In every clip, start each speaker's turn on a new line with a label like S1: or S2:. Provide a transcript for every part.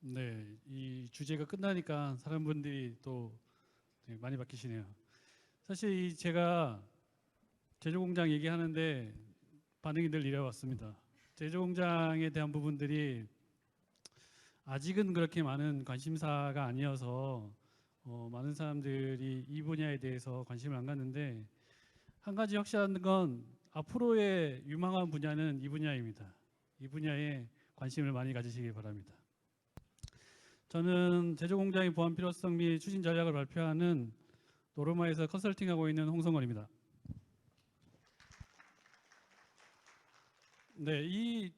S1: 네, 이 주제가 끝나니까 사람분들이 또 되게 많이 바뀌시네요. 사실 제가 제조공장 얘기하는데 반응이 늘 이래왔습니다. 제조공장에 대한 부분들이 아직은 그렇게 많은 관심사가 아니어서 많은 사람들이 이 분야에 대해서 관심을 안 갖는데, 한 가지 확실한 건 앞으로의 유망한 분야는 이 분야입니다. 이 분야에 관심을 많이 가지시기 바랍니다. 저는 제조공장의 보안 필요성 및 추진 전략을 발표하는 노르마에서 컨설팅하고 있는 홍성원입니다. 네,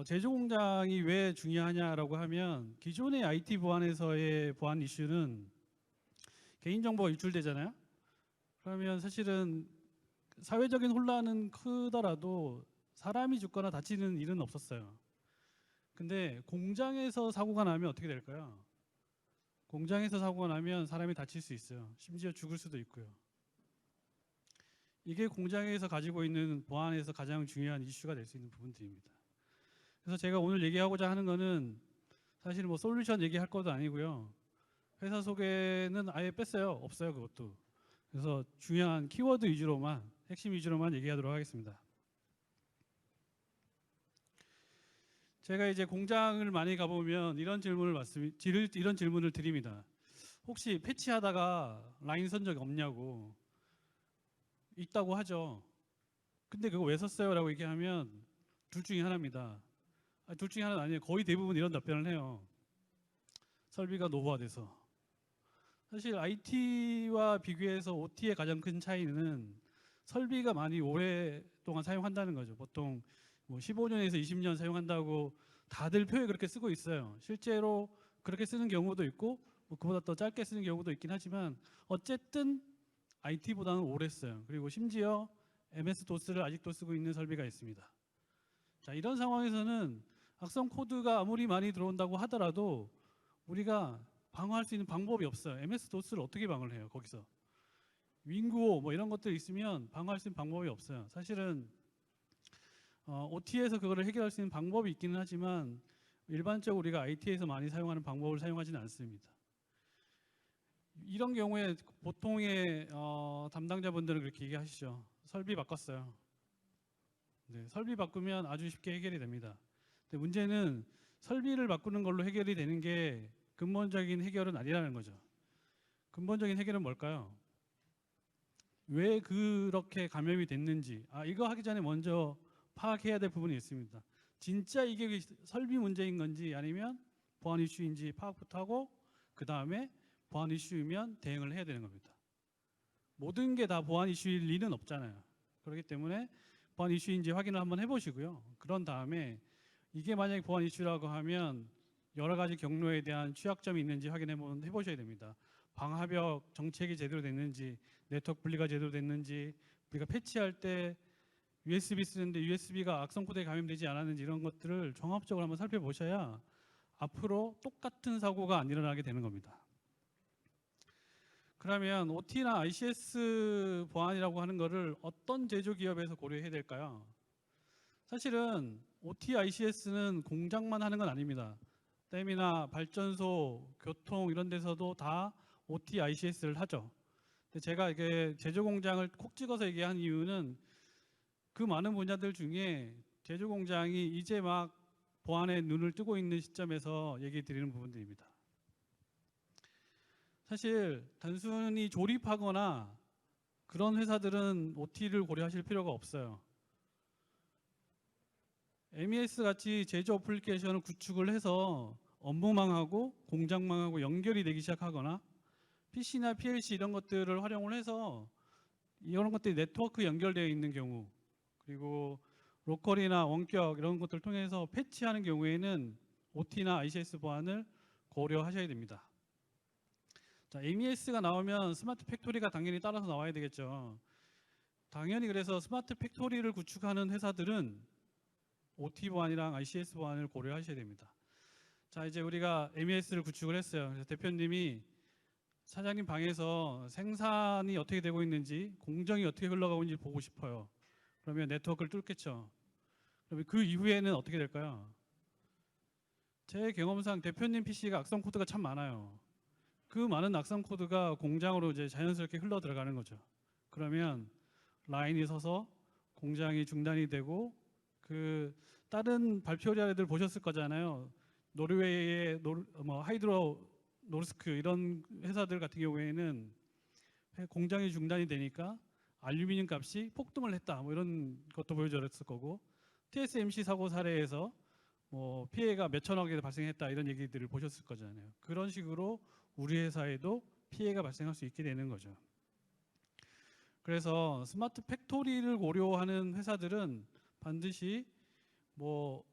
S1: 제조공장이 왜 중요하냐라고 하면, 기존의 IT 보안에서의 보안 이슈는 개인정보가 유출되잖아요. 그러면 사실은 사회적인 혼란은 크더라도 사람이 죽거나 다치는 일은 없었어요. 근데 공장에서 사고가 나면 어떻게 될까요? 공장에서 사고가 나면 사람이 다칠 수 있어요. 심지어 죽을 수도 있고요. 이게 공장에서 가지고 있는 보안에서 가장 중요한 이슈가 될 수 있는 부분들입니다. 그래서 제가 오늘 얘기하고자 하는 거는 사실 뭐 솔루션 얘기할 것도 아니고요. 회사 소개는 아예 뺐어요. 없어요, 그것도. 그래서 중요한 키워드 위주로만, 핵심 위주로만 얘기하도록 하겠습니다. 제가 이제 공장을 많이 가보면 이런 질문을 드립니다. 혹시 패치하다가 라인 선 적 없냐고. 있다고 하죠. 근데 그거 왜 썼어요? 라고 얘기하면 둘 중에 하나입니다. 둘 중에 하나는 아니에요. 거의 대부분 이런 답변을 해요. 설비가 노후화돼서. 사실 IT와 비교해서 OT의 가장 큰 차이는 설비가 많이 오랫동안 사용한다는 거죠. 보통 뭐 15년에서 20년 사용한다고 다들 표에 그렇게 쓰고 있어요. 실제로 그렇게 쓰는 경우도 있고 뭐 그보다 더 짧게 쓰는 경우도 있긴 하지만 어쨌든 IT보다는 오래 써요. 그리고 심지어 MS-DOS를 아직도 쓰고 있는 설비가 있습니다. 자, 이런 상황에서는 악성 코드가 아무리 많이 들어온다고 하더라도 우리가 방어할 수 있는 방법이 없어요. MS-DOS를 어떻게 방어를 해요, 거기서? 윙구호 뭐 이런 것들이 있으면 방어할 수 있는 방법이 없어요. 사실은 OT에서 그거를 해결할 수 있는 방법이 있기는 하지만 일반적으로 우리가 IT에서 많이 사용하는 방법을 사용하지는 않습니다. 이런 경우에 보통의 담당자분들은 그렇게 얘기하시죠. 설비 바꿨어요. 네, 설비 바꾸면 아주 쉽게 해결이 됩니다. 근데 문제는 설비를 바꾸는 걸로 해결이 되는 게 근본적인 해결은 아니라는 거죠. 근본적인 해결은 뭘까요? 왜 그렇게 감염이 됐는지, 이거 하기 전에 먼저 파악해야 될 부분이 있습니다. 진짜 이게 설비 문제인 건지 아니면 보안 이슈인지 파악부터 하고 그 다음에 보안 이슈이면 대응을 해야 되는 겁니다. 모든 게 다 보안 이슈일 리는 없잖아요. 그렇기 때문에 보안 이슈인지 확인을 한번 해보시고요. 그런 다음에 이게 만약에 보안 이슈라고 하면 여러 가지 경로에 대한 취약점이 있는지 확인해 보셔야 됩니다. 방화벽 정책이 제대로 됐는지, 네트워크 분리가 제대로 됐는지, 우리가 패치할 때 USB 쓰는데 USB가 악성 코드에 감염되지 않았는지 이런 것들을 종합적으로 한번 살펴보셔야 앞으로 똑같은 사고가 안 일어나게 되는 겁니다. 그러면 OT나 ICS 보안이라고 하는 거를 어떤 제조기업에서 고려해야 될까요? 사실은 OT, ICS는 공장만 하는 건 아닙니다. 댐이나 발전소, 교통 이런 데서도 다 OT, ICS를 하죠. 근데 제가 이게 제조공장을 콕 찍어서 얘기한 이유는 그 많은 분야들 중에 제조공장이 이제 막 보안에 눈을 뜨고 있는 시점에서 얘기 드리는 부분들입니다. 사실 단순히 조립하거나 그런 회사들은 OT를 고려하실 필요가 없어요. MES 같이 제조 어플리케이션을 구축을 해서 업무망하고 공장망하고 연결이 되기 시작하거나 PC나 PLC 이런 것들을 활용을 해서 이런 것들이 네트워크 연결되어 있는 경우, 그리고 로컬이나 원격 이런 것들을 통해서 패치하는 경우에는 OT나 ICS 보안을 고려하셔야 됩니다. 자, MES가 나오면 스마트 팩토리가 당연히 따라서 나와야 되겠죠. 당연히 그래서 스마트 팩토리를 구축하는 회사들은 OT 보안이랑 ICS 보안을 고려하셔야 됩니다. 자, 이제 우리가 MES를 구축을 했어요. 그래서 대표님이 사장님 방에서 생산이 어떻게 되고 있는지, 공정이 어떻게 흘러가고 있는지 보고 싶어요. 그러면 네트워크를 뚫겠죠. 그러면 그 이후에는 어떻게 될까요? 제 경험상 대표님 PC가 악성 코드가 참 많아요. 그 많은 악성 코드가 공장으로 이제 자연스럽게 흘러 들어가는 거죠. 그러면 라인이 서서 공장이 중단이 되고 그 다른 발표자들 보셨을 거잖아요. 노르웨이의 하이드로 노르스크 이런 회사들 같은 경우에는 공장이 중단이 되니까 알루미늄 값이 폭등을 했다. 뭐 이런 것도 보여줬을 거고 TSMC 사고 사례에서 뭐 피해가 몇천억에 발생했다 이런 얘기들을 보셨을 거잖아요. 그런 식으로 우리 회사에도 피해가 발생할 수 있게 되는 거죠. 그래서 스마트 팩토리를 고려하는 회사들은 반드시 뭐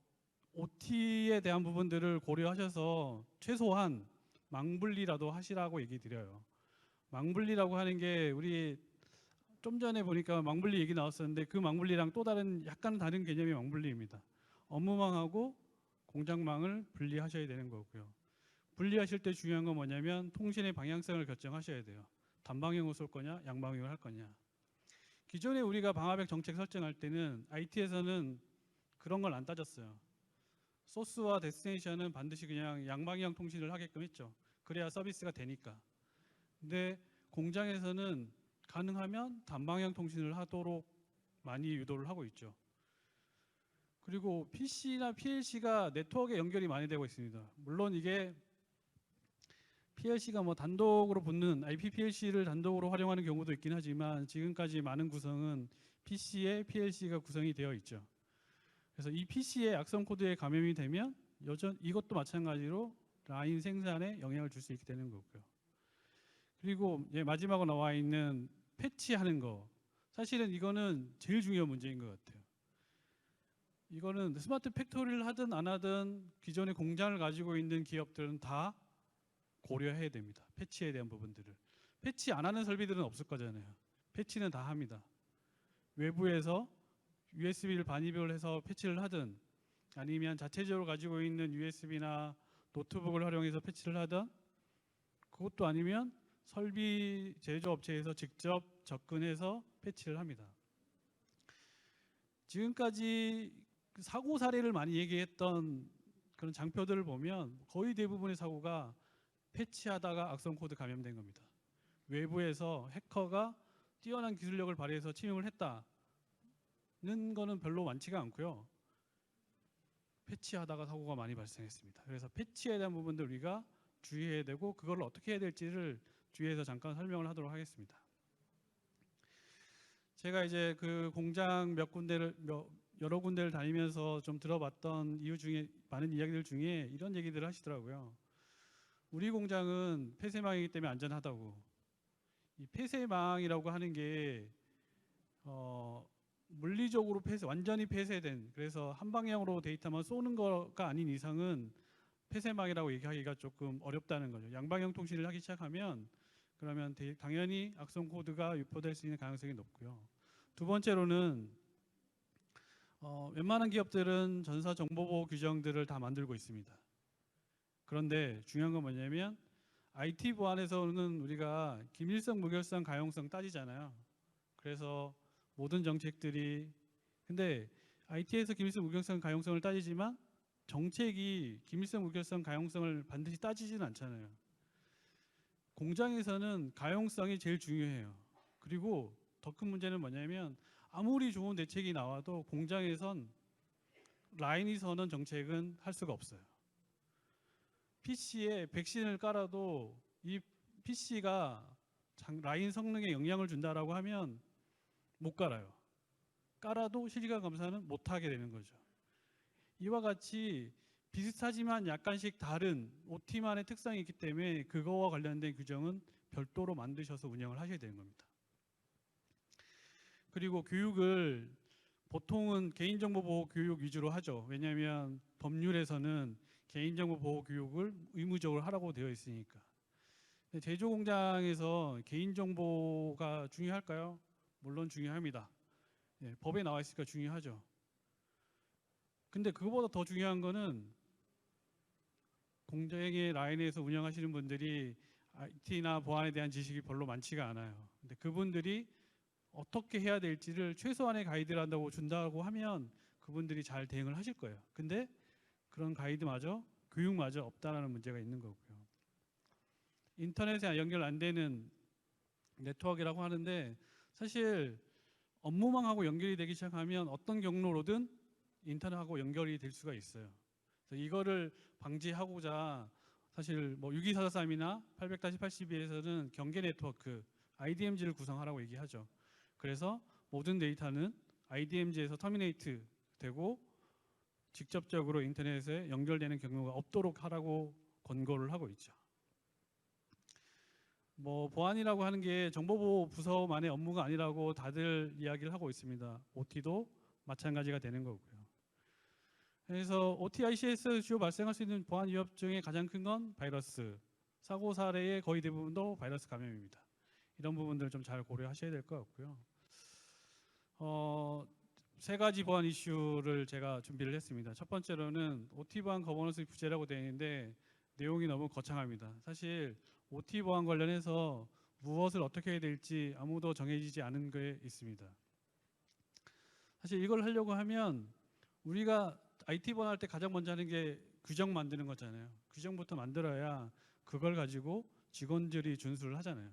S1: OT에 대한 부분들을 고려하셔서 최소한 망분리라도 하시라고 얘기 드려요. 망분리라고 하는 게 우리 좀 전에 보니까 망분리 얘기 나왔었는데 그 망분리랑 또 다른 약간 다른 개념의 망분리입니다. 업무망하고 공장망을 분리하셔야 되는 거고요. 분리하실 때 중요한 건 뭐냐면 통신의 방향성을 결정하셔야 돼요. 단방향으로 쏠 거냐 양방향으로 할 거냐. 기존에 우리가 방화벽 정책 설정할 때는 IT에서는 그런 걸 안 따졌어요. 소스와 데스티네이션은 반드시 그냥 양방향 통신을 하게끔 했죠. 그래야 서비스가 되니까. 근데 공장에서는 가능하면 단방향 통신을 하도록 많이 유도를 하고 있죠. 그리고 PC나 PLC가 네트워크에 연결이 많이 되고 있습니다. 물론 이게 PLC가 뭐 단독으로 붙는 IP PLC를 단독으로 활용하는 경우도 있긴 하지만 지금까지 많은 구성은 PC에 PLC가 구성이 되어 있죠. 그래서 이 PC에 악성 코드에 감염이 되면 이것도 마찬가지로 라인 생산에 영향을 줄 수 있게 되는 거고요. 그리고 마지막으로 나와 있는 패치하는 거. 사실은 이거는 제일 중요한 문제인 것 같아요. 이거는 스마트 팩토리를 하든 안 하든 기존의 공장을 가지고 있는 기업들은 다 고려해야 됩니다. 패치에 대한 부분들을. 패치 안 하는 설비들은 없을 거잖아요. 패치는 다 합니다. 외부에서 USB를 반입을 해서 패치를 하든 아니면 자체적으로 가지고 있는 USB나 노트북을 활용해서 패치를 하든 그것도 아니면 설비 제조업체에서 직접 접근해서 패치를 합니다. 지금까지 사고 사례를 많이 얘기했던 그런 장표들을 보면 거의 대부분의 사고가 패치하다가 악성 코드 감염된 겁니다. 외부에서 해커가 뛰어난 기술력을 발휘해서 침입을 했다는 거는 별로 많지가 않고요. 패치하다가 사고가 많이 발생했습니다. 그래서 패치에 대한 부분들 우리가 주의해야 되고 그걸 어떻게 해야 될지를 뒤에서 잠깐 설명을 하도록 하겠습니다. 제가 이제 그 공장 여러 군데를 다니면서 좀 들어봤던 이유 중에 많은 이야기들 중에 이런 얘기들을 하시더라고요. 우리 공장은 폐쇄망이기 때문에 안전하다고. 이 폐쇄망이라고 하는 게 물리적으로 완전히 폐쇄된, 그래서 한 방향으로 데이터만 쏘는 거가 아닌 이상은 폐쇄망이라고 얘기하기가 조금 어렵다는 거죠. 양방향 통신을 하기 시작하면 그러면 당연히 악성 코드가 유포될 수 있는 가능성이 높고요. 두 번째로는 웬만한 기업들은 전사정보보호 규정들을 다 만들고 있습니다. 그런데 중요한 건 뭐냐면 IT 보안에서는 우리가 기밀성, 무결성, 가용성 따지잖아요. 그래서 모든 정책들이 근데 IT에서 기밀성, 무결성, 가용성을 따지지만 정책이 기밀성, 무결성, 가용성을 반드시 따지지는 않잖아요. 공장에서는 가용성이 제일 중요해요. 그리고 더 큰 문제는 뭐냐면 아무리 좋은 대책이 나와도 공장에선 라인이 서는 정책은 할 수가 없어요. PC에 백신을 깔아도 이 PC가 라인 성능에 영향을 준다라고 하면 못 깔아요. 깔아도 실시간 검사는 못하게 되는 거죠. 이와 같이 비슷하지만 약간씩 다른 OT만의 특성이 있기 때문에 그거와 관련된 규정은 별도로 만드셔서 운영을 하셔야 되는 겁니다. 그리고 교육을 보통은 개인정보 보호 교육 위주로 하죠. 왜냐하면 법률에서는 개인정보 보호 교육을 의무적으로 하라고 되어 있으니까. 제조 공장에서 개인정보가 중요할까요? 물론 중요합니다. 법에 나와 있으니까 중요하죠. 근데 그거보다 더 중요한 거는 공장의 라인에서 운영하시는 분들이 IT나 보안에 대한 지식이 별로 많지가 않아요. 근데 그분들이 어떻게 해야 될지를 최소한의 가이드를 한다고 준다고 하면 그분들이 잘 대응을 하실 거예요. 근데 그런 가이드마저 교육마저 없다라는 문제가 있는 거고요. 인터넷에 연결 안 되는 네트워크라고 하는데 사실 업무망하고 연결이 되기 시작하면 어떤 경로로든 인터넷하고 연결이 될 수가 있어요. 그래서 이거를 방지하고자 사실 뭐 6243이나 800-82에서는 경계 네트워크 IDMZ를 구성하라고 얘기하죠. 그래서 모든 데이터는 IDMZ에서 터미네이트 되고 직접적으로 인터넷에 연결되는 경로가 없도록 하라고 권고를 하고 있죠. 뭐 보안이라고 하는 게 정보보호 부서만의 업무가 아니라고 다들 이야기를 하고 있습니다. OT도 마찬가지가 되는 거고요. 그래서 OT, ICS 주요 발생할 수 있는 보안 위협 중에 가장 큰 건 바이러스. 사고 사례의 거의 대부분도 바이러스 감염입니다. 이런 부분들을 좀 잘 고려하셔야 될 것 같고요. 세 가지 보안 이슈를 제가 준비를 했습니다. 첫 번째로는 OT 보안 거버넌스 부재라고 되어 있는데 내용이 너무 거창합니다. 사실 OT 보안 관련해서 무엇을 어떻게 해야 될지 아무도 정해지지 않은 게 있습니다. 사실 이걸 하려고 하면 우리가 IT 보안할 때 가장 먼저 하는 게 규정 만드는 거잖아요. 규정부터 만들어야 그걸 가지고 직원들이 준수를 하잖아요.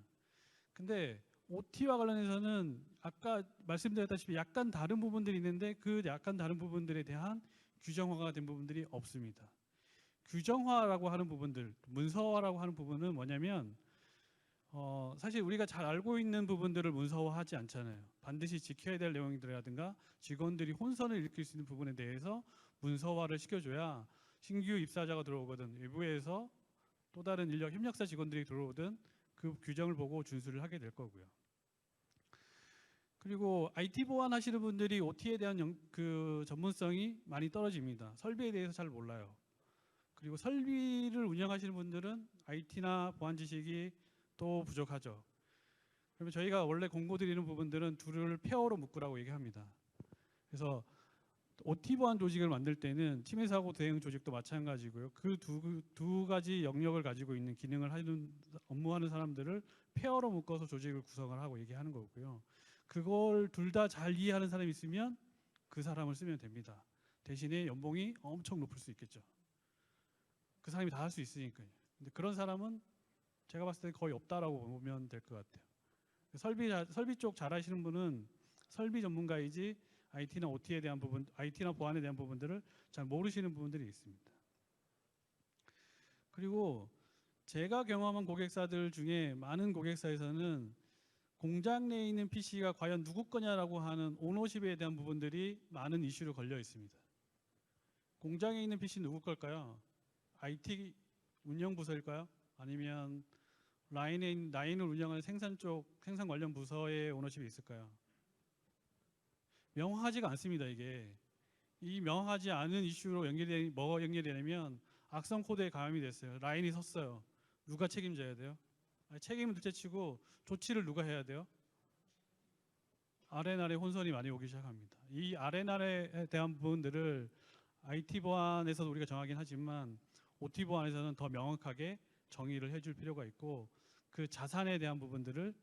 S1: 근데 OT와 관련해서는 아까 말씀드렸다시피 약간 다른 부분들이 있는데 그 약간 다른 부분들에 대한 규정화가 된 부분들이 없습니다. 규정화라고 하는 부분들, 문서화라고 하는 부분은 뭐냐면 사실 우리가 잘 알고 있는 부분들을 문서화하지 않잖아요. 반드시 지켜야 될 내용들이라든가 직원들이 혼선을 일으킬 수 있는 부분에 대해서 문서화를 시켜줘야 신규 입사자가 들어오거든 외부에서 또 다른 인력 협력사 직원들이 들어오든 그 규정을 보고 준수를 하게 될 거고요. 그리고 IT 보안 하시는 분들이 OT에 대한 그 전문성이 많이 떨어집니다. 설비에 대해서 잘 몰라요. 그리고 설비를 운영하시는 분들은 IT나 보안 지식이 또 부족하죠. 그러면 저희가 원래 공고드리는 부분들은 둘을 페어로 묶으라고 얘기합니다. 그래서 OT 보안 조직을 만들 때는 침해 사고 대응 조직도 마찬가지고요. 그 두 가지 영역을 가지고 있는 기능을 하는 업무하는 사람들을 페어로 묶어서 조직을 구성을 하고 얘기하는 거고요. 그걸 둘 다 잘 이해하는 사람이 있으면 그 사람을 쓰면 됩니다. 대신에 연봉이 엄청 높을 수 있겠죠. 그 사람이 다 할 수 있으니까요. 근데 그런 사람은 제가 봤을 때 거의 없다라고 보면 될 것 같아요. 설비 쪽 잘하시는 분은 설비 전문가이지 IT나 OT에 대한 부분, IT나 보안에 대한 부분들을 잘 모르시는 부분들이 있습니다. 그리고 제가 경험한 고객사들 중에 많은 고객사에서는 공장 내에 있는 PC가 과연 누구 거냐라고 하는 오너십에 대한 부분들이 많은 이슈로 걸려 있습니다. 공장에 있는 PC 누구 걸까요? IT 운영 부서일까요? 아니면 라인을 운영하는 생산 관련 부서의 오너십이 있을까요? 명확하지가 않습니다. 이게 이 명확하지 않은 이슈로 뭐가 연결되냐면 악성 코드에 감염이 됐어요. 라인이 섰어요. 누가 책임져야 돼요? 책임은 둘째치고 조치를 누가 해야 돼요? 아래날에 혼선이 많이 오기 시작합니다. 이 아래날에 대한 부분들을 IT 보안에서도 우리가 정하긴 하지만 OT 보안에서는 더 명확하게 정의를 해줄 필요가 있고 그 자산에 대한 부분들을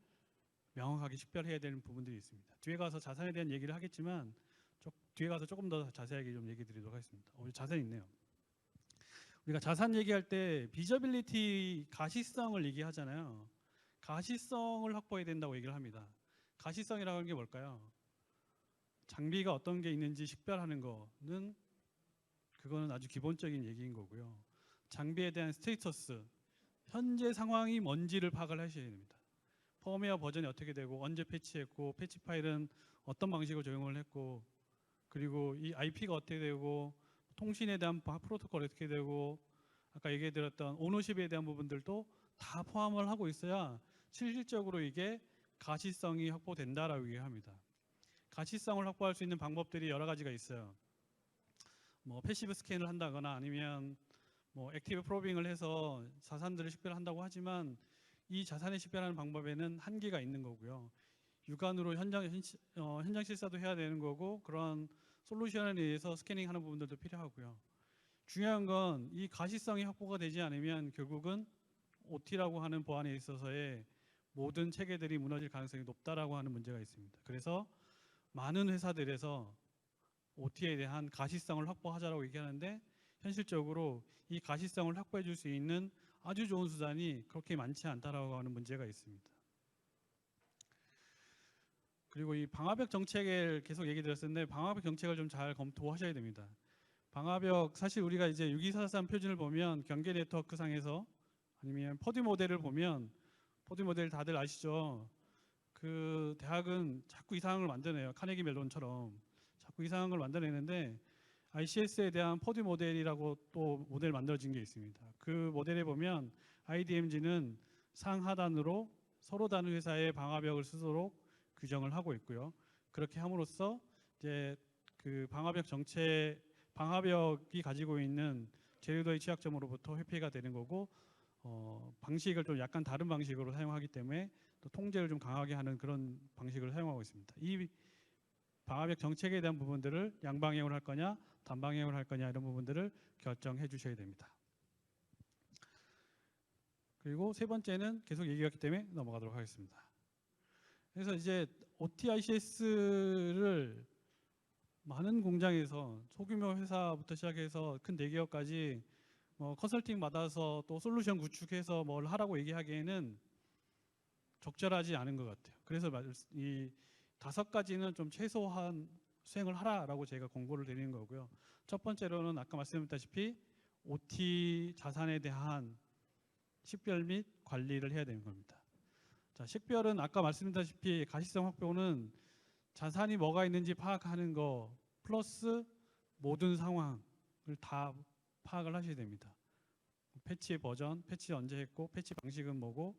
S1: 명확하게 식별해야 되는 부분들이 있습니다. 뒤에 가서 자산에 대한 얘기를 하겠지만 뒤에 가서 조금 더 자세하게 좀 얘기 드리도록 하겠습니다. 자산 있네요. 우리가 자산 얘기할 때 비저빌리티 가시성을 얘기하잖아요. 가시성을 확보해야 된다고 얘기를 합니다. 가시성이라고 하는 게 뭘까요? 장비가 어떤 게 있는지 식별하는 거는 그거는 아주 기본적인 얘기인 거고요. 장비에 대한 스테이터스, 현재 상황이 뭔지를 파악을 하셔야 됩니다. 펌웨어 버전이 어떻게 되고 언제 패치했고 패치 파일은 어떤 방식으로 적용을 했고 그리고 이 IP가 어떻게 되고 통신에 대한 프로토콜이 어떻게 되고 아까 얘기해 드렸던 오너십에 대한 부분들도 다 포함을 하고 있어야 실질적으로 이게 가시성이 확보된다라고 얘기합니다. 가시성을 확보할 수 있는 방법들이 여러 가지가 있어요. 뭐 패시브 스캔을 한다거나 아니면 뭐 액티브 프로빙을 해서 자산들을 식별한다고 하지만 이 자산을 식별하는 방법에는 한계가 있는 거고요. 육안으로 현장 실사도 해야 되는 거고 그런 솔루션에 의해서 스캐닝하는 부분들도 필요하고요. 중요한 건 이 가시성이 확보가 되지 않으면 결국은 OT라고 하는 보안에 있어서의 모든 체계들이 무너질 가능성이 높다라고 하는 문제가 있습니다. 그래서 많은 회사들에서 OT에 대한 가시성을 확보하자라고 얘기하는데 현실적으로 이 가시성을 확보해 줄 수 있는 아주 좋은 수단이 그렇게 많지 않다라고 하는 문제가 있습니다. 그리고 이 방화벽 정책을 계속 얘기 드렸었는데 방화벽 정책을 좀 잘 검토하셔야 됩니다. 방화벽 사실 우리가 이제 6243 표준을 보면 경계 네트워크 상에서 아니면 퍼디 모델을 보면 퍼디 모델 다들 아시죠? 그 대학은 자꾸 이상한 걸 만드네요. 카네기 멜론처럼 자꾸 이상한 걸 만들어내는데 ICS에 대한 퍼디 모델이라고 또 모델 만들어진 게 있습니다. 그 모델에 보면 IDMG는 상하단으로 서로 다른 회사의 방화벽을 쓰도록 규정을 하고 있고요. 그렇게 함으로써 이제 그 방화벽 정책, 방화벽이 가지고 있는 제휴도의 취약점으로부터 회피가 되는 거고, 방식을 좀 약간 다른 방식으로 사용하기 때문에 또 통제를 좀 강하게 하는 그런 방식을 사용하고 있습니다. 이 방화벽 정책에 대한 부분들을 양방향으로 할 거냐, 단방향으로 할 거냐 이런 부분들을 결정해 주셔야 됩니다. 그리고 세 번째는 계속 얘기했기 때문에 넘어가도록 하겠습니다. 그래서 이제 OTICS를 많은 공장에서 소규모 회사부터 시작해서 큰 대기업까지 컨설팅 받아서 또 솔루션 구축해서 뭘 하라고 얘기하기에는 적절하지 않은 것 같아요. 그래서 이 5가지는 좀 최소한 수행을 하라라고 제가 권고를 드리는 거고요. 첫 번째로는 아까 말씀드렸다시피 OT 자산에 대한 식별 및 관리를 해야 되는 겁니다. 자, 식별은 아까 말씀드렸다시피 가시성 확보는 자산이 뭐가 있는지 파악하는 거 플러스 모든 상황을 다 파악을 하셔야 됩니다. 패치의 버전, 패치 언제 했고, 패치 방식은 뭐고,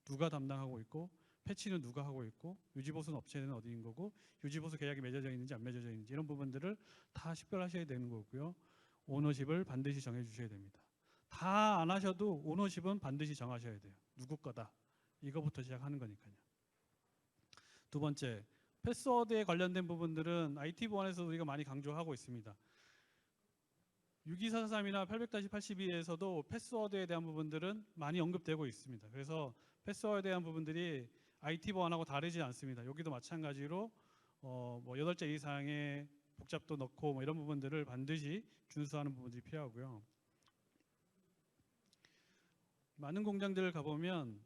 S1: 누가 담당하고 있고, 패치는 누가 하고 있고, 유지보수 업체는 어디인 거고, 유지보수 계약이 맺어져 있는지 안 맺어져 있는지 이런 부분들을 다 식별하셔야 되는 거고요. 오너십을 반드시 정해 주셔야 됩니다. 다 안 하셔도 오너십은 반드시 정하셔야 돼요. 누구 거다. 이거부터 시작하는 거니까요. 두 번째, 패스워드에 관련된 부분들은 IT 보안에서 우리가 많이 강조하고 있습니다. 6243이나 800-82에서도 패스워드에 대한 부분들은 많이 언급되고 있습니다. 그래서 패스워드에 대한 부분들이 IT 보안하고 다르지 않습니다. 여기도 마찬가지로 뭐 8자 이상의 복잡도 넣고 뭐 이런 부분들을 반드시 준수하는 부분들이 필요하고요. 많은 공장들을 가보면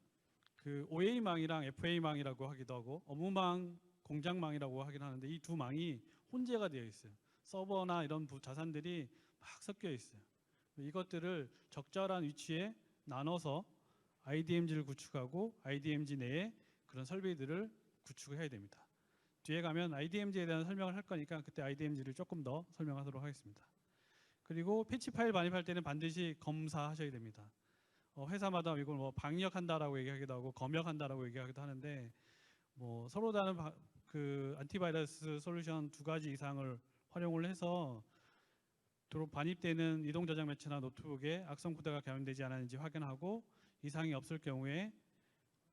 S1: 그 OA망이랑 FA망이라고 하기도 하고 업무망, 공장망이라고 하긴 하는데 이 두 망이 혼재가 되어 있어요. 서버나 이런 자산들이 막 섞여 있어요. 이것들을 적절한 위치에 나눠서 IDMG를 구축하고 IDMG 내에 그런 설비들을 구축을 해야 됩니다. 뒤에 가면 IDMG에 대한 설명을 할 거니까 그때 IDMG를 조금 더 설명하도록 하겠습니다. 그리고 패치 파일 반입할 때는 반드시 검사하셔야 됩니다. 회사마다 이걸 뭐 방역한다라고 얘기하기도 하고 검역한다라고 얘기하기도 하는데 뭐 서로 다른 그 안티바이러스 솔루션 2가지 이상을 활용을 해서 반입되는 이동 저장 매체나 노트북에 악성 코드가 감염되지 않았는지 확인하고 이상이 없을 경우에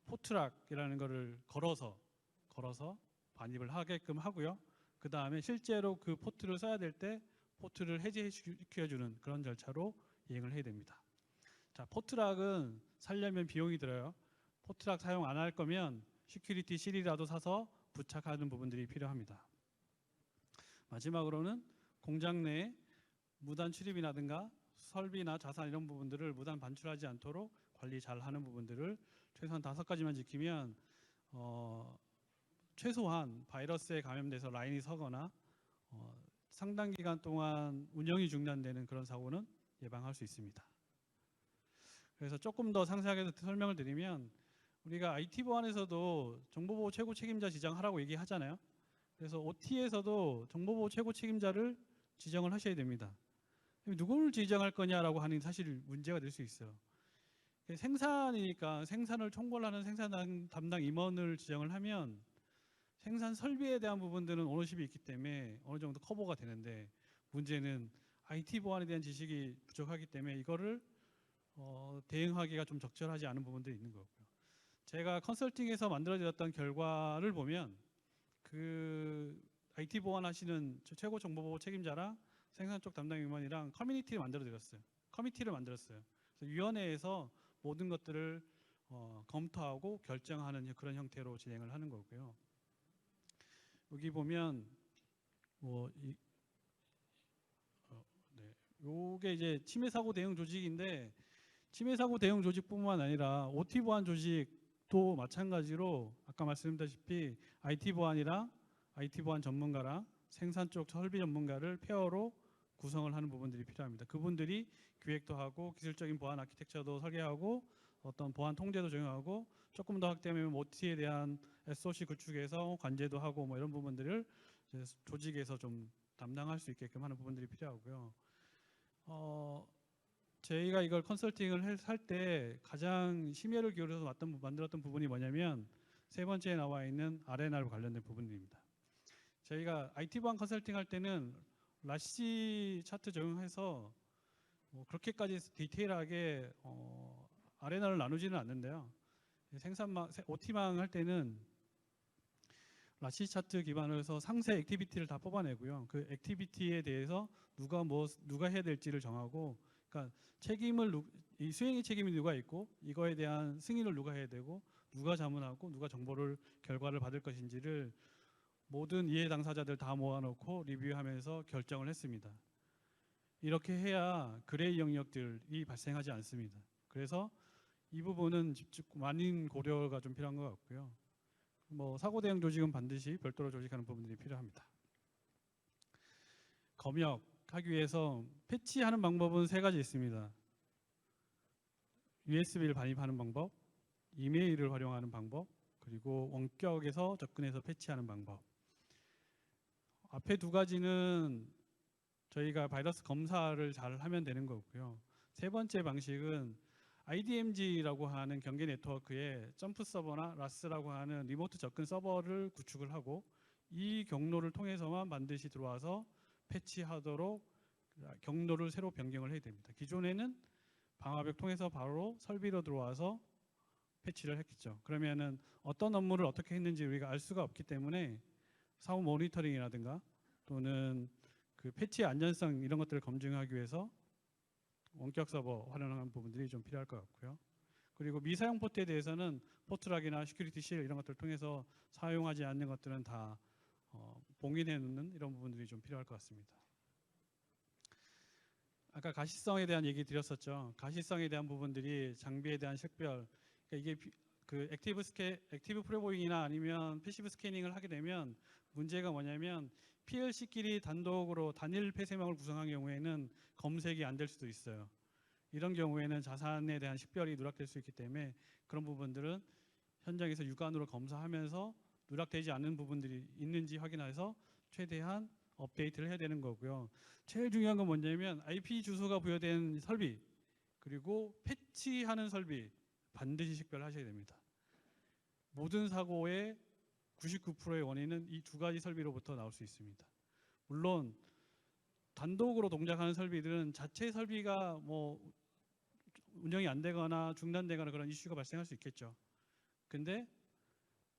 S1: 포트락이라는 것을 걸어서 반입을 하게끔 하고요. 그 다음에 실제로 그 포트를 써야 될 때 포트를 해제시켜주는 그런 절차로 이행을 해야 됩니다. 자, 포트락은 살려면 비용이 들어요. 포트락 사용 안 할 거면 시큐리티 실이라도 사서 부착하는 부분들이 필요합니다. 마지막으로는 공장 내에 무단 출입이라든가 설비나 자산 이런 부분들을 무단 반출하지 않도록 관리 잘 하는 부분들을 최소한 5가지만 지키면 최소한 바이러스에 감염돼서 라인이 서거나 상당 기간 동안 운영이 중단되는 그런 사고는 예방할 수 있습니다. 그래서 조금 더 상세하게 설명을 드리면 우리가 IT 보안에서도 정보보호 최고 책임자 지정하라고 얘기하잖아요. 그래서 OT에서도 정보보호 최고 책임자를 지정을 하셔야 됩니다. 누구를 지정할 거냐라고 하는 사실 문제가 될 수 있어요. 생산이니까 생산을 총괄하는 생산 담당 임원을 지정을 하면 생산 설비에 대한 부분들은 오너십이 있기 때문에 어느 정도 커버가 되는데 문제는 IT 보안에 대한 지식이 부족하기 때문에 이거를 대응하기가 좀 적절하지 않은 부분들이 있는 거고요. 제가 컨설팅에서 만들어졌던 결과를 보면 그 IT 보안 하시는 최고 정보보호 책임자랑 생산 쪽 담당 임원이랑 커뮤니티를 만들어드렸어요. 커미티를 만들었어요. 그래서 위원회에서 모든 것들을 검토하고 결정하는 그런 형태로 진행을 하는 거고요. 여기 보면 네, 요게 이제 침해 사고 대응 조직인데 침해 사고 대응 조직뿐만 아니라 OT 보안 조직도 마찬가지로 아까 말씀드렸다시피 IT 보안이랑 IT 보안 전문가랑 생산 쪽 설비 전문가를 페어로 구성을 하는 부분들이 필요합니다. 그분들이 기획도 하고 기술적인 보안 아키텍처도 설계하고 어떤 보안 통제도 적용하고 조금 더 확대하면 OT에 대한 SOC 구축에서 관제도 하고 뭐 이런 부분들을 이제 조직에서 좀 담당할 수 있게끔 하는 부분들이 필요하고요. 저희가 이걸 컨설팅을 할 때 가장 심혈을 기울여서 만들었던 부분이 뭐냐면 세 번째에 나와 있는 R&R 관련된 부분입니다. 저희가 IT 보안 컨설팅 할 때는 라시 차트 적용해서 뭐 그렇게까지 디테일하게 R&R을 나누지는 않는데요. 생산망, OT망 할 때는 라시 차트 기반으로 해서 상세 액티비티를 다 뽑아내고요. 그 액티비티에 대해서 누가 해야 될지를 정하고, 그러니까 이 수행의 책임이 누가 있고 이거에 대한 승인을 누가 해야 되고 누가 자문하고 누가 정보를 결과를 받을 것인지를 모든 이해 당사자들 다 모아놓고 리뷰하면서 결정을 했습니다. 이렇게 해야 그레이 영역들이 발생하지 않습니다. 그래서 이 부분은 많은 고려가 좀 필요한 것 같고요. 뭐 사고 대응 조직은 반드시 별도로 조직하는 부분들이 필요합니다. 검역하기 위해서 패치하는 방법은 세 가지 있습니다. USB를 반입하는 방법, 이메일을 활용하는 방법, 그리고 원격에서 접근해서 패치하는 방법. 앞에 두 가지는 저희가 바이러스 검사를 잘 하면 되는 거고요. 세 번째 방식은 IDMG라고 하는 경계 네트워크에 점프 서버나 라스라고 하는 리모트 접근 서버를 구축을 하고 이 경로를 통해서만 반드시 들어와서 패치하도록 경로를 새로 변경을 해야 됩니다. 기존에는 방화벽 통해서 바로 설비로 들어와서 패치를 했겠죠. 그러면은 어떤 업무를 어떻게 했는지 우리가 알 수가 없기 때문에 사후 모니터링이라든가 또는 그 패치의 안전성 이런 것들을 검증하기 위해서 원격 서버 활용하는 부분들이 좀 필요할 것 같고요. 그리고 미사용 포트에 대해서는 포트락이나 시큐리티 실 이런 것들을 통해서 사용하지 않는 것들은 다 봉인해 놓는 이런 부분들이 좀 필요할 것 같습니다. 아까 가시성에 대한 얘기 드렸었죠. 가시성에 대한 부분들이 장비에 대한 식별, 그러니까 이게 그 액티브 프레보잉이나 아니면 패시브 스캐닝을 하게 되면 문제가 뭐냐면 PLC끼리 단독으로 단일 폐쇄망을 구성한 경우에는 검색이 안 될 수도 있어요. 이런 경우에는 자산에 대한 식별이 누락될 수 있기 때문에 그런 부분들은 현장에서 육안으로 검사하면서 누락되지 않는 부분들이 있는지 확인해서 최대한 업데이트를 해야 되는 거고요. 제일 중요한 건 뭐냐면 IP 주소가 부여된 설비 그리고 패치하는 설비 반드시 식별하셔야 됩니다. 모든 사고의 99%의 원인은 이 두 가지 설비로부터 나올 수 있습니다. 물론 단독으로 동작하는 설비들은 자체 설비가 뭐 운영이 안 되거나 중단되거나 그런 이슈가 발생할 수 있겠죠. 근데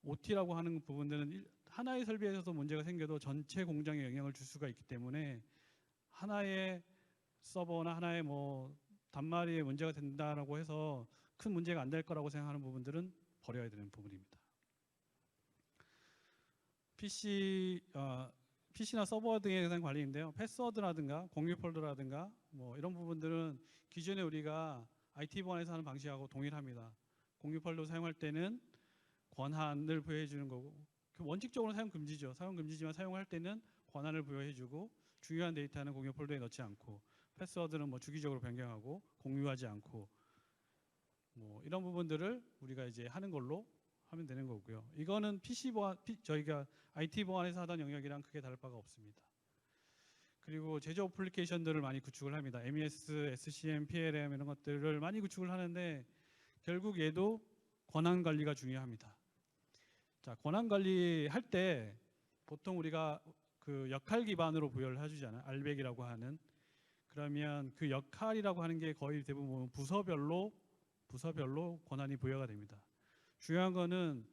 S1: OT라고 하는 부분들은 하나의 설비에서도 문제가 생겨도 전체 공장에 영향을 줄 수가 있기 때문에 하나의 서버나 하나의 뭐 단말이에 문제가 된다라고 해서 큰 문제가 안 될 거라고 생각하는 부분들은 버려야 되는 부분입니다. PC나 서버 등에 대한 관리인데요. 패스워드라든가 공유 폴더라든가 뭐 이런 부분들은 기존에 우리가 IT 보안에서 하는 방식하고 동일합니다. 공유 폴더 사용할 때는 권한을 부여해 주는 거고 원칙적으로 사용 금지죠. 사용 금지지만 사용할 때는 권한을 부여해 주고 중요한 데이터는 공유 폴더에 넣지 않고 패스워드는 뭐 주기적으로 변경하고 공유하지 않고 뭐 이런 부분들을 우리가 이제 하는 걸로 하면 되는 거고요. 이거는 PC 보안, 저희가 IT 보안에서 하던 영역이랑 크게 다를 바가 없습니다. 그리고 제조 어플리케이션들을 많이 구축을 합니다. MES, SCM, PLM 이런 것들을 많이 구축을 하는데 결국 얘도 권한 관리가 중요합니다. 자, 권한 관리할 때 보통 우리가 그 역할 기반으로 부여를 해주잖아요. 알백이라고 하는. 그러면 그 역할이라고 하는 게 거의 대부분 부서별로 권한이 부여가 됩니다. 중요한 거는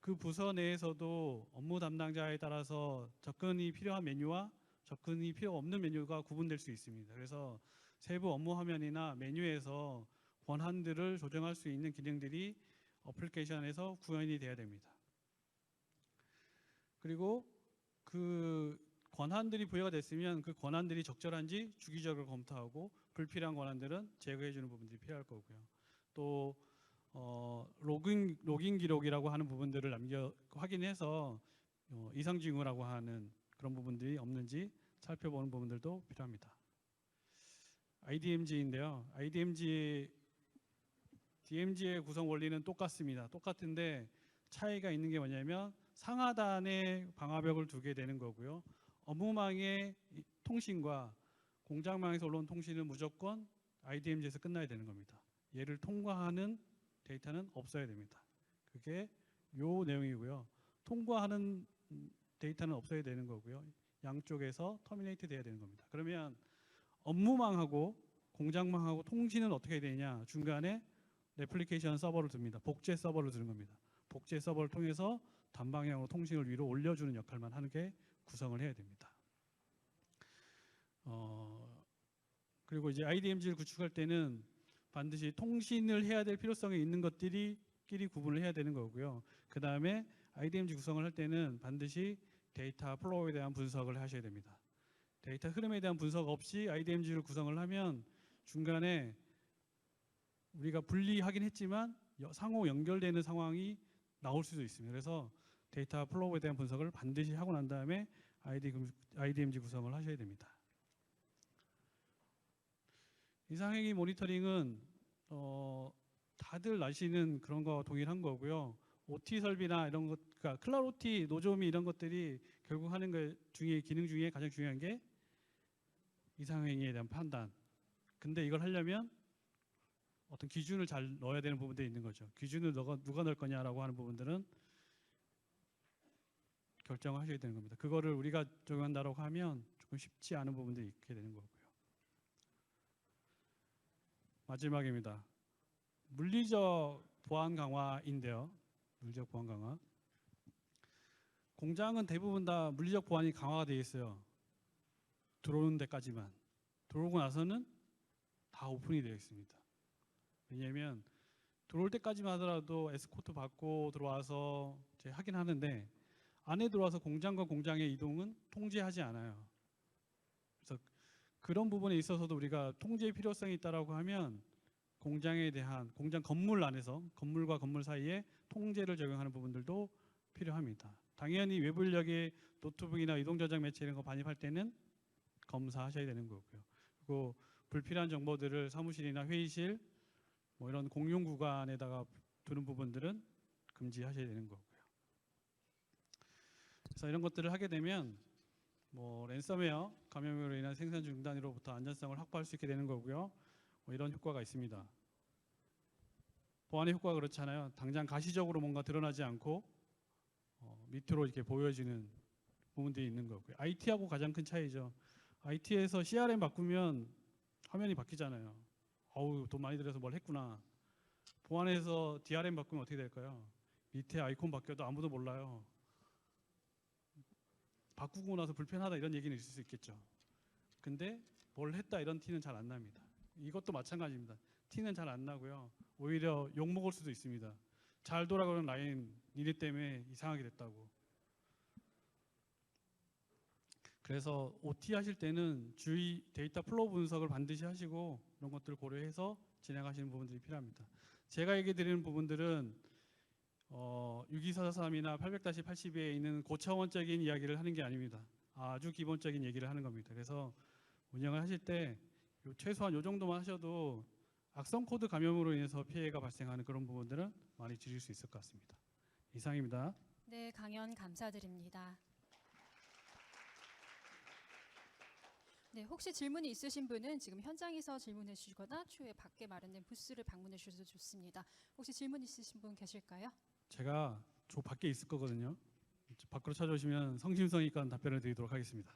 S1: 그 부서 내에서도 업무 담당자에 따라서 접근이 필요한 메뉴와 접근이 필요 없는 메뉴가 구분될 수 있습니다. 그래서 세부 업무 화면이나 메뉴에서 권한들을 조정할 수 있는 기능들이 어플리케이션에서 구현이 돼야 됩니다. 그리고 그 권한들이 부여가 됐으면 그 권한들이 적절한지 주기적으로 검토하고 불필요한 권한들은 제거해 주는 부분들이 필요할 거고요. 또 로깅 기록이라고 하는 부분들을 확인해서 이상 징후라고 하는 그런 부분들이 없는지 살펴보는 부분들도 필요합니다. IDMG인데요. DMG의 구성 원리는 똑같습니다. 똑같은데 차이가 있는 게 뭐냐면 상하단에 방화벽을 두게 되는 거고요. 업무망의 통신과 공장망에서 올라온 통신은 무조건 IDMG에서 끝나야 되는 겁니다. 얘를 통과하는 데이터는 없어야 됩니다. 그게 요 내용이고요. 통과하는 데이터는 없어야 되는 거고요. 양쪽에서 터미네이트 돼야 되는 겁니다. 그러면 업무망하고 공장망하고 통신은 어떻게 해야 되냐? 중간에 레플리케이션 서버를 둡니다. 복제 서버를 두는 겁니다. 복제 서버를 통해서 단방향으로 통신을 위로 올려주는 역할만 하는 게 구성을 해야 됩니다. 그리고 이제 IDMG를 구축할 때는 반드시 통신을 해야 될 필요성이 있는 것들이 끼리 구분을 해야 되는 거고요. 그 다음에 IDMG 구성을 할 때는 반드시 데이터 플로우에 대한 분석을 하셔야 됩니다. 데이터 흐름에 대한 분석 없이 IDMG를 구성을 하면 중간에 우리가 분리하긴 했지만 상호 연결되는 상황이 나올 수도 있습니다. 그래서 데이터 플로우에 대한 분석을 반드시 하고 난 다음에 IDMG 구성을 하셔야 됩니다. 이상행위 모니터링은 다들 아시는 그런 거 동일한 거고요. OT 설비나 이런 것, 그러니까 클라우드 OT, 노조미 이런 것들이 결국 하는 것 중에 기능 중에 가장 중요한 게 이상행위에 대한 판단. 근데 이걸 하려면 어떤 기준을 잘 넣어야 되는 부분들이 있는 거죠. 기준을 누가 넣을 거냐라고 하는 부분들은 결정을 하셔야 되는 겁니다. 그거를 우리가 적용한다고 하면 조금 쉽지 않은 부분들이 있게 되는 거고요. 마지막입니다. 물리적 보안 강화인데요. 물리적 보안 강화. 공장은 대부분 다 물리적 보안이 강화가 되어 있어요. 들어오는 데까지만. 들어오고 나서는 다 오픈이 되어 있습니다. 왜냐하면 들어올 때까지만 하더라도 에스코트 받고 들어와서 이제 하긴 하는데 안에 들어와서 공장과 공장의 이동은 통제하지 않아요. 그래서 그런 부분에 있어서도 우리가 통제의 필요성이 있다라고 하면 공장에 대한 공장 건물 안에서 건물과 건물 사이에 통제를 적용하는 부분들도 필요합니다. 당연히 외부 인력의 노트북이나 이동 저장 매체 이런 거 반입할 때는 검사하셔야 되는 거고요. 그리고 불필요한 정보들을 사무실이나 회의실 뭐 이런 공용 구간에다가 두는 부분들은 금지하셔야 되는 거고요. 그래서 이런 것들을 하게 되면 뭐 랜섬웨어 감염으로 인한 생산 중단으로부터 안전성을 확보할 수 있게 되는 거고요. 뭐 이런 효과가 있습니다. 보안의 효과가 그렇잖아요. 당장 가시적으로 뭔가 드러나지 않고 밑으로 이렇게 보여지는 부분들이 있는 거고요. IT하고 가장 큰 차이죠. IT에서 CRM 바꾸면 화면이 바뀌잖아요. 어우, 돈 많이 들여서 뭘 했구나. 보안에서 DRM 바꾸면 어떻게 될까요? 밑에 아이콘 바뀌어도 아무도 몰라요. 바꾸고 나서 불편하다 이런 얘기는 있을 수 있겠죠. 근데 뭘 했다 이런 티는 잘 안 납니다. 이것도 마찬가지입니다. 티는 잘 안 나고요. 오히려 욕먹을 수도 있습니다. 잘 돌아가는 라인 니네 때문에 이상하게 됐다고. 그래서 OT 하실 때는 주의 데이터 플로우 분석을 반드시 하시고 이런 것들을 고려해서 진행하시는 부분들이 필요합니다. 제가 얘기 드리는 부분들은 6243이나 800-80에 있는 고차원적인 이야기를 하는 게 아닙니다. 아주 기본적인 얘기를 하는 겁니다. 그래서 운영을 하실 때 최소한 이 정도만 하셔도 악성 코드 감염으로 인해서 피해가 발생하는 그런 부분들은 많이 줄일 수 있을 것 같습니다. 이상입니다.
S2: 네, 강연 감사드립니다. 네, 혹시 질문이 있으신 분은 지금 현장에서 질문해 주시거나 추후에 밖에 마련된 부스를 방문해 주셔도 좋습니다. 혹시 질문 있으신 분 계실까요?
S1: 제가 저 밖에 있을 거거든요. 밖으로 찾아오시면 성심성의껏 답변을 드리도록 하겠습니다.